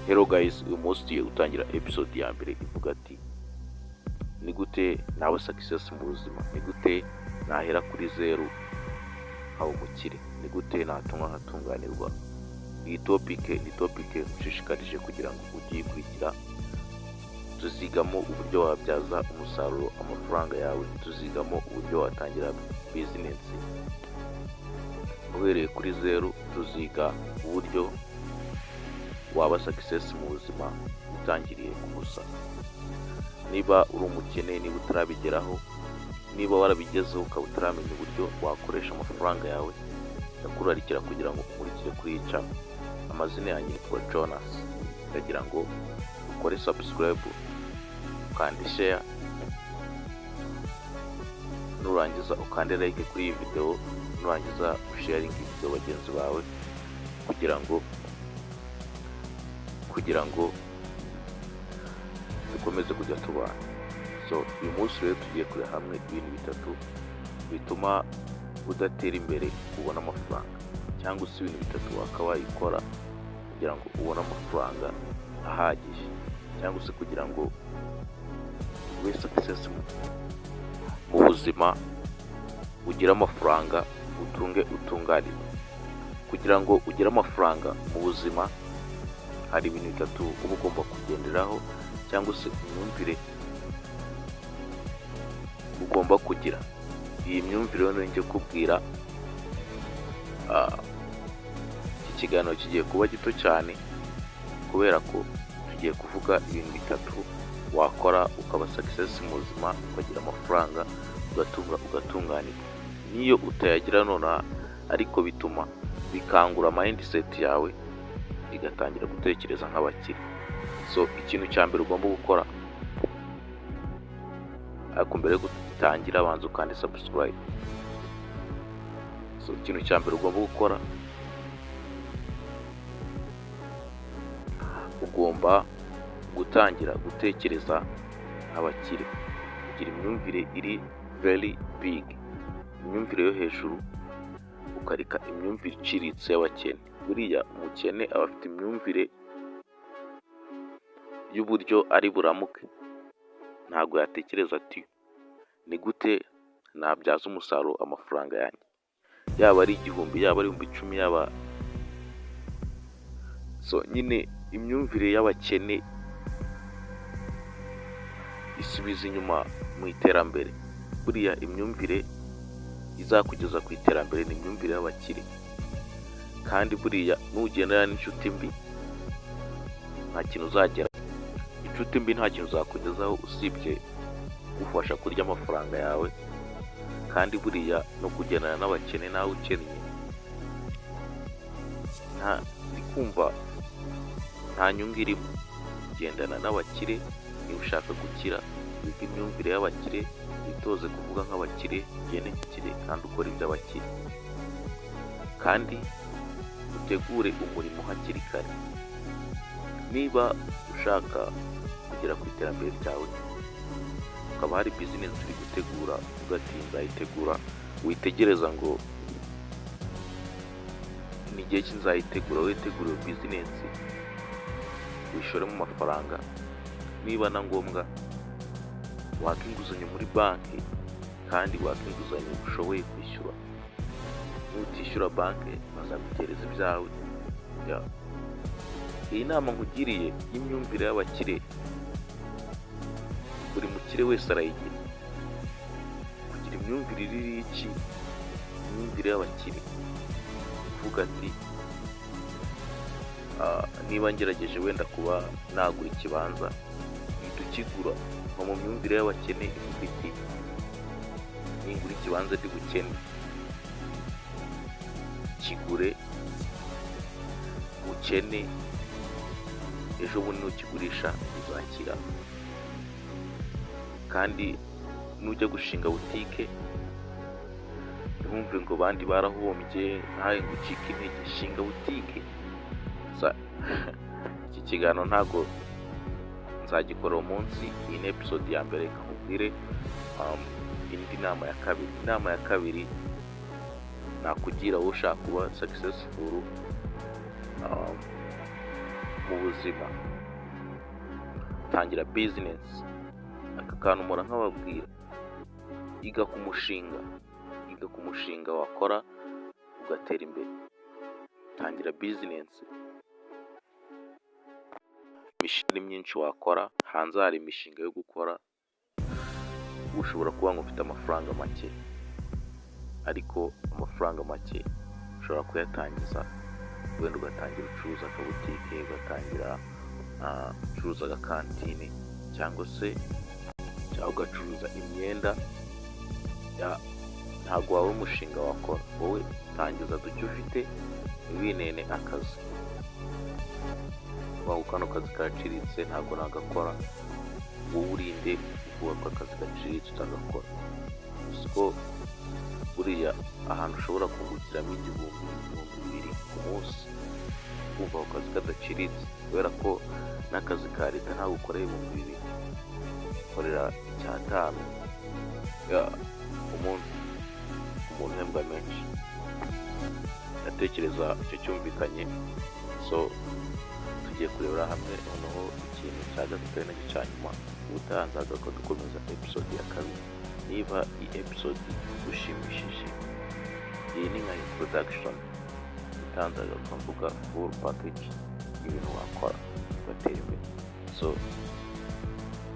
Hello guys, uyu munsi tugiye gutangira episode ya mbere ivuga ati ni gute nawe success mu buzima, ni gute nahera kuri zero aho umukire, ni gute natuma nkatunganirwa. Iyi topic ni topic nshishikaje kugira ngo ugiye tuzigamo uburyo wabyaza umusaruro amafaranga yawe, tuzigamo uburyo watangira business uhereye kuri zero, tuziga uburyo waba success mu buzima utangiriye ku busa. Niba uri umukene, niba utarabigeraho, niba warabigezeho ukaba utaramenya uburyo wakoresha amafaranga yawe, ndakurarikira kugira ngo ukurikire kuri iyi channel. Amazina yanjye yitwa Jonas, ndagira ngo ukore subscribe kandi share, nurangiza ukande like kuri iyi video, nurangiza sharing video bagenzi bawe kugira ngo dukomeze kujya tubana. So uyu munsi rero tugiye kure hamwe ibintu bitatu bituma udatera imbere ubona amafaranga, cyangwa se ibintu bitatu wakabaye ukora kugira ngo ubone amafaranga ahagije, cyangwa se kugira ngo ube success mu buzima, ugire amafaranga, utunganirwe. Kugira ngo ugire amafaranga mu buzima hari ibintu bitatu uba ugomba kugenderaho, cyangwa se imyumvire ugomba kugira. Iyi myumvire rero ngiye kubwira, iki kiganiro kigiye kuba gito cyane kubera ko tugiye kuvuga ibintu bitatu wakora ukaba success mu buzima, ukagira amafaranga, ugatunganirwa. Niyo utayagira none ariko bituma bikangura mindset yawe, igatangira gutekereza nk'abakire. So ikintu cya mbere ugomba gukora, ariko mbere yo gutangira banza ukande subscribe. So ikintu cya mbere ugomba gukora, ugomba gutangira gutekereza nk'abakire, kugira imyumvire iri very big, imyumvire yo hejuru, ukareka imyumvire iciriritse y'abakene. Buriya umukene aba afite imyumvire y'uburyo ari buramuke, ntabwo yatekereza ati ni gute nabyaza umusaruro amafaranga yanjye, yaba ari 1000, yaba ari 10,000, yaba so nyine imyumvire y'abakene isubiza inyuma mu iterambere. Buriya imyumvire izakugeza ku iterambere ni imyumvire y'abakire, kandi buriya nugendana n'inshuti mbi nta kintu uzagera. Inshuti mbi nta kintu uzakugezaho usibye gufasha kurya amafaranga yawe, kandi buriya no kugendana n'abakene nawe ukennye nta nyungu irimo. Gendana n'abakire niba ushaka gukira, wiga imyumvire y'abakire, witoze kuvuga nk'abakire, ugende nk'ikire kandi ukora iby'abakire, kandi utegure umurimo hakiri kare. Niba ushaka kugera ku iterambere ryawe, ukaba hari business uri gutegura, ugatinda itegura, witegereza ngo ni igihe nzayitegura, witegura business, wishoremo amafaranga. Niba na ngombwa waka inguzanyo muri banki, kandi waka inguzanyo ushoboye kwishyura. Nutishyura banki bazagutereza ibyawe. Iyi nama nkugiriye y'imyumvire y'abakire, buri mukire wese arayigira. Kugira imyumvire iri iki, imyumvire y'abakire uvuga ati niba ngerageje wenda kuba nagura ikibanza, ukigura mu myumvire y'abakene ivuga iti ningura ikibanza ndi bukene, kigure ukene, ejo bundi nukigurisha uzakira. Kandi nujya gushinga butike, ntumve ngo bandi barahombye nawe ngo ucike intege, shinga butike. Iki kiganiro ntago nzagikora umunsi, iyi ni episode ya mbere. Nkubwire indi nama ya kabiri. Inama ya kabiri nakugira wowe ushaka kuba successful mu buzima, tangira business. Aka kantu mpora nkababwira, iga ku mushinga wakora ugatera imbere. Tangira business. Imishinga myinshi wakora, hanze hari imishinga yo gukora. Ushobora kuba ngo ufite amafaranga make, ariko amafaranga make ushobora kuyatangiza, wenda ugatangira ucuruza akabutike, ugatangira ucuruza agakantine, cyangwa ugacuruza imyenda. Ntabwo wawe umushinga wakora, wowe tangiza duke ufite, winene akazi. Waba kano kazi kaciriritse ntabwo nagakora, wowe urinde kuvuga ko akazi gaciriritse utagakora. Gusa buriya ahantu ushobora kungukiramo 2,000 ku munsi, wumva ako kazi kadaciriritse, kubera ko n'akazi ka leta ntabwo ukorera 2,000, ukorera 5,000 umuntu uhembwa menshi. Ndatekereza icyo cyumvikanye. Tugiye kurebera hamwe noneho ikintu cya gatatu na cya nyuma. Ubutaha nzagaruka dukomeza episode ya 2. Niba iyi episode gushimishije, iyi ni nka introduction, itangaza kuvuga full package y'ibintu wakora ugatera imbere.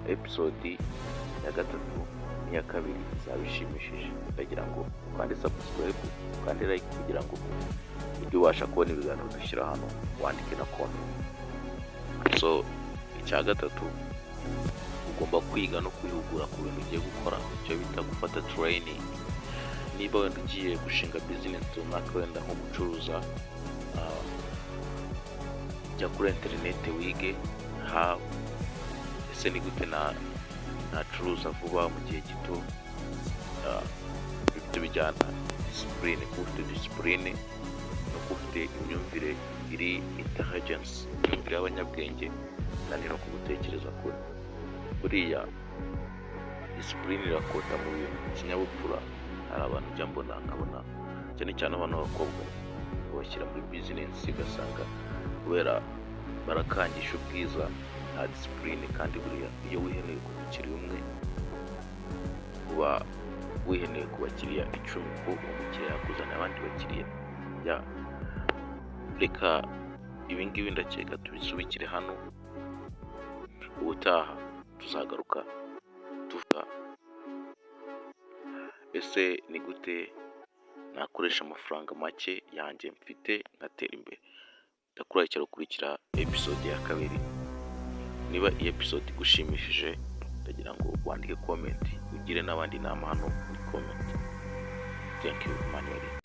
Episode ya 3 n'iya 2 zabishimishije, ndagira ngo ukande subscribe, ukande like kugira ngo ujye ubasha kubona ibiganiro dushyira hano, wandike na comment. Icya gatatu, ugomba kwiga no kwihugura ku bintu ugiye gukora, icyo bita gufata training. Niba wenda ugiye gushinga business runaka, wenda nko gucuruza, jya kuri internet wige ese ni gute nacuruza vuba mu gihe gito. Ibyo bijyana discipline, kuba ufite discipline no kuba ufite imyumvire iri intelligence, imyumvire y'abanyabwenge kandi no kugutekereza kure. Buriya discipline irakota mu bintu kinyabupfura. Hari abantu njya mbona nkabona cyane cyane abantu b'abakobwa bashyira muri business, ugasanga kubera barakangisha ubwiza nta discipline, kandi buriya iyo wiheneye ku mukiriya umwe uba wiheneye ku bakiriya 10, ko umukiriya yakuzanira abandi bakiriya. Reka ibingibi ndakeka tubisubikire hano. Ubutaha tuzagaruka tuvuga ese ni gute nakoresha amafaranga make yanjye mfite ngatera imbere. Ndakurikira gukurikira episode ya 2. Niba iyi episode igushimishije, ndagira ngo wandike comment, ugire n'abandi inama hano muri comment. Thank you, Manuel.